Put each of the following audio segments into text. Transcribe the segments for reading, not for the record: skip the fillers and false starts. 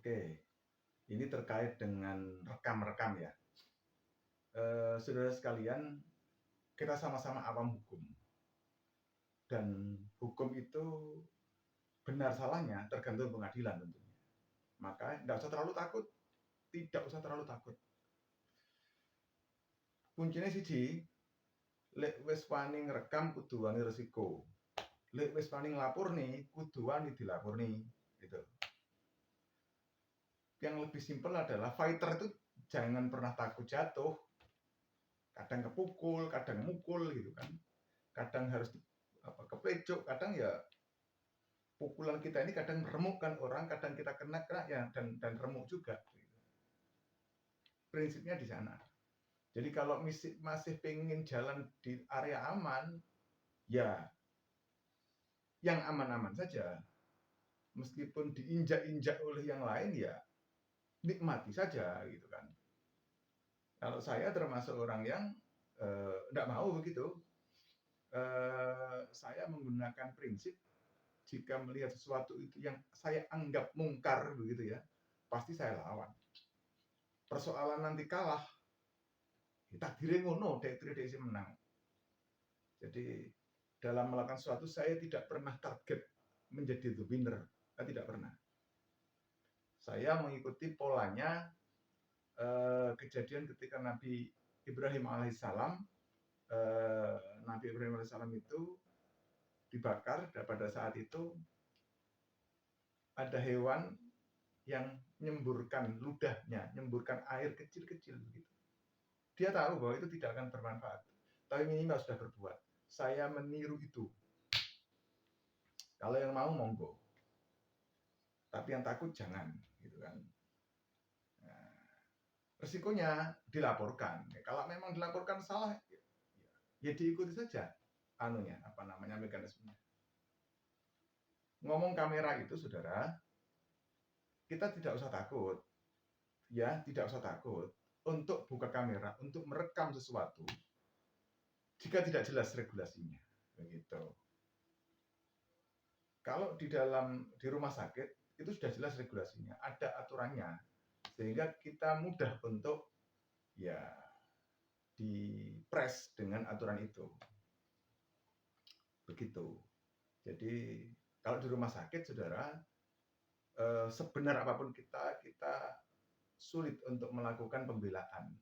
Oke, ini terkait dengan rekam-rekam ya. Saudara sekalian, kita sama-sama awam hukum. Dan hukum itu benar salahnya tergantung pengadilan tentunya. Maka tidak usah terlalu takut. Tidak usah terlalu takut. Kuncinya siji, lek wis wani ngrekam kudu wani resiko. Lek wis wani nglapurni kudu wani dilapurni gitu. Yang lebih simpel adalah fighter itu jangan pernah takut jatuh. Kadang kepukul, kadang mukul gitu kan. Kadang harus keplecuk, kadang ya pukulan kita ini kadang remukkan orang, kadang kita kena ya dan remuk juga. Prinsipnya di sana. Jadi kalau masih pengen jalan di area aman, ya yang aman-aman saja. Meskipun diinjak-injak oleh yang lain, ya nikmati saja gitu kan. Kalau saya termasuk orang yang tidak mau begitu. Saya menggunakan prinsip jika melihat sesuatu itu yang saya anggap mungkar begitu ya, pasti saya lawan. Persoalan nanti kalah, takdirnya ngono, dek menang. Jadi dalam melakukan sesuatu saya tidak pernah target menjadi the winner, tidak pernah. Saya mengikuti polanya kejadian ketika Nabi Ibrahim alaihissalam, Nabi Ibrahim alaihissalam itu dibakar. Dan pada saat itu ada hewan yang nyemburkan ludahnya, nyemburkan air kecil-kecil begitu. Dia tahu bahwa itu tidak akan bermanfaat, tapi minimal sudah berbuat. Saya meniru itu. Kalau yang mau monggo, tapi yang takut jangan, gitu kan. Nah, resikonya dilaporkan. Kalau memang dilaporkan salah, ya diikuti saja mekanismenya. Ngomong kamera itu, saudara, kita tidak usah takut, ya tidak usah takut untuk buka kamera, untuk merekam sesuatu jika tidak jelas regulasinya, begitu. Kalau di rumah sakit itu sudah jelas regulasinya, ada aturannya, sehingga kita mudah untuk ya dipres dengan aturan itu, begitu. Jadi kalau di rumah sakit, saudara, sebenar apapun kita sulit untuk melakukan pembelaan.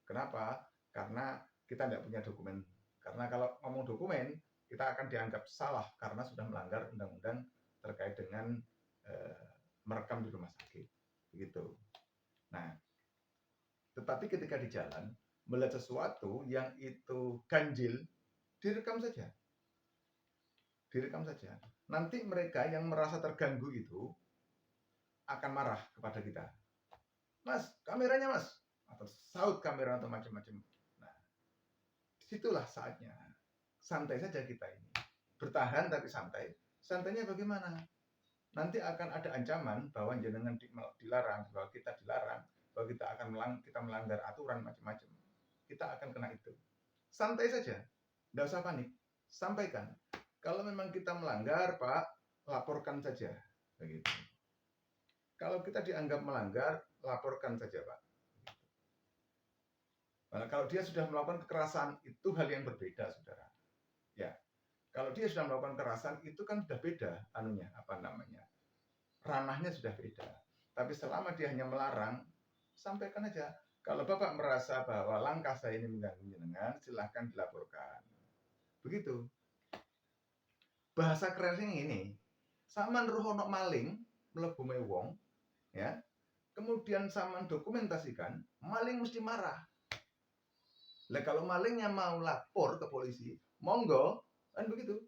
Kenapa? Karena kita tidak punya dokumen. Karena kalau ngomong dokumen, kita akan dianggap salah karena sudah melanggar undang-undang terkait dengan merekam di rumah sakit, begitu. Nah, tetapi ketika di jalan melihat sesuatu yang itu ganjil, direkam saja. Direkam saja. Nanti mereka yang merasa terganggu itu akan marah kepada kita. Mas, kameranya mas, atau saut kamera atau macam-macam. Nah, disitulah saatnya. Santai saja kita ini. Bertahan tapi santai. Santainya bagaimana? Nanti akan ada ancaman bahwa jenengan dilarang, bahwa kita dilarang, bahwa kita melanggar aturan macam-macam. Kita akan kena itu. Santai saja. Tidak usah panik. Sampaikan. Kalau memang kita melanggar, Pak, laporkan saja. Begitu. Kalau kita dianggap melanggar, laporkan saja, Pak. Nah, kalau dia sudah melakukan kekerasan, itu hal yang berbeda, saudara. Ya, kalau dia sudah melakukan kekerasan, itu kan sudah beda, ranahnya sudah beda. Tapi selama dia hanya melarang, sampaikan aja. Kalau Bapak merasa bahwa langkah saya ini mengganggu jenengan, silahkan dilaporkan. Begitu. Bahasa kerennya ini, saman ruhono maling mlebu wong, ya. Kemudian saman dokumentasikan, maling mesti marah. Lah kalau malingnya mau lapor ke polisi, monggo, kan begitu.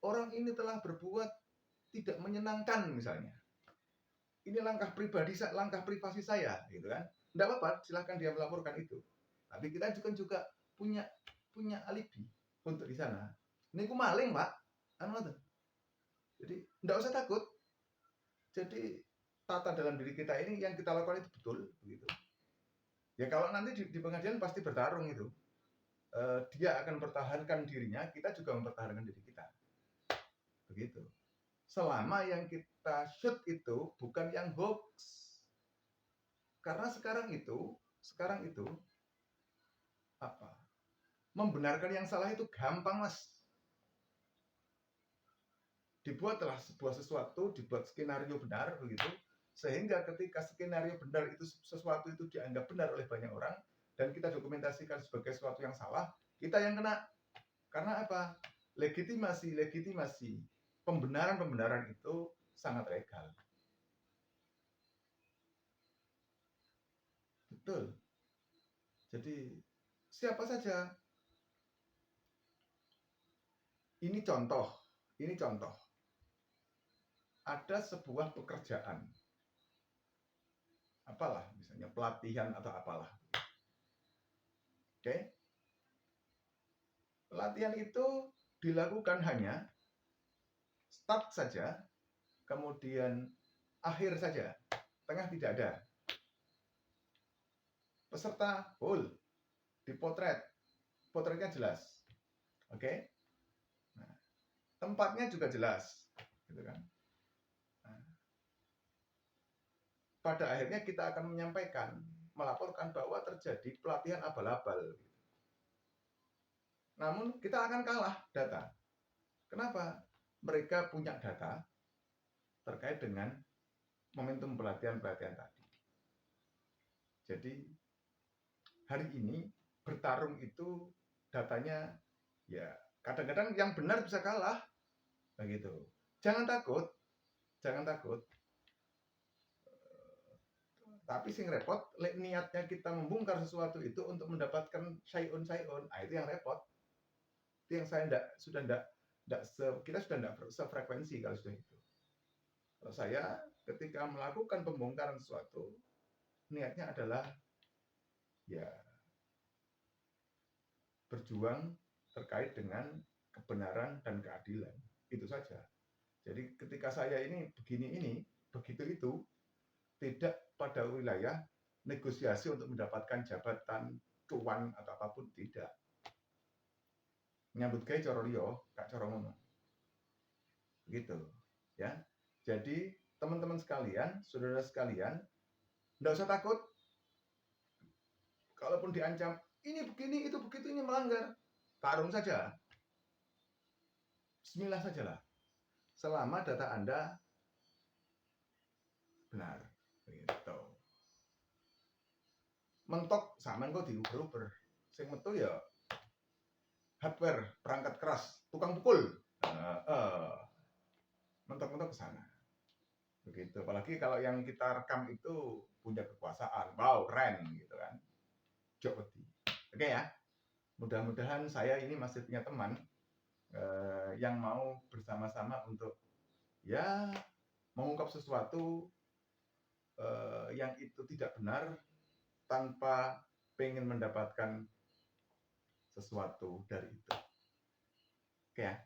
Orang ini telah berbuat tidak menyenangkan misalnya. Ini langkah privasi saya, gitu kan? Tidak apa-apa, silahkan dia melaporkan itu. Tapi kita juga punya alibi untuk di sana. Ini aku maling, Pak. Jadi tidak usah takut. Jadi tata dalam diri kita ini yang kita lakukan itu betul, begitu. Ya kalau nanti di pengadilan pasti bertarung itu. Dia akan mempertahankan dirinya, kita juga mempertahankan diri kita. Begitu. selama yang kita shoot itu bukan yang hoax. Karena sekarang itu apa? Membenarkan yang salah itu gampang, Mas. Dibuatlah sebuah sesuatu, dibuat skenario benar begitu, sehingga ketika skenario benar itu sesuatu itu dianggap benar oleh banyak orang dan kita dokumentasikan sebagai sesuatu yang salah, kita yang kena. Karena apa? Legitimasi pembenaran itu sangat legal. Betul. Jadi siapa saja. Ini contoh. Ada sebuah pekerjaan. Apalah, misalnya pelatihan atau apalah. Oke? Pelatihan itu dilakukan hanya start saja, kemudian akhir saja, tengah tidak ada. Peserta full, dipotret, potretnya jelas. Oke? Nah, tempatnya juga jelas, gitu kan? Nah, pada akhirnya kita akan menyampaikan, melaporkan bahwa terjadi pelatihan abal-abal. Namun kita akan kalah data. Kenapa? Mereka punya data terkait dengan momentum pelatihan-pelatihan tadi. Jadi hari ini bertarung itu datanya ya kadang-kadang yang benar bisa kalah begitu. Jangan takut. Tapi sing repot niatnya kita membongkar sesuatu itu untuk mendapatkan sayun, itu yang repot. Itu yang saya kita sudah tidak sefrekuensi kalau sudah itu. Kalau saya ketika melakukan pembongkaran sesuatu, niatnya adalah ya berjuang terkait dengan kebenaran dan keadilan. Itu saja. Jadi ketika saya ini begini begitu itu, tidak pada wilayah negosiasi untuk mendapatkan jabatan, cuan atau apapun, tidak. Nyambut gawe cara liya, gak cara ngono. Begitu, ya. Jadi teman-teman sekalian, saudara sekalian, enggak usah takut. Kalaupun diancam, ini begini, itu begitu, ini melanggar, tarung saja. Bismillah sajalah. Selama data Anda benar. Begitu. Mentok sama kok diuber-uber. Sing metu ya hardware, perangkat keras, tukang pukul. Mentok-mentok ke sana. Begitu. Apalagi kalau yang kita rekam itu punya kekuasaan. Wow, keren gitu kan. Oke ya. Mudah-mudahan saya ini masih punya teman yang mau bersama-sama untuk ya mengungkap sesuatu yang itu tidak benar tanpa pengen mendapatkan sesuatu dari itu. Oke ya.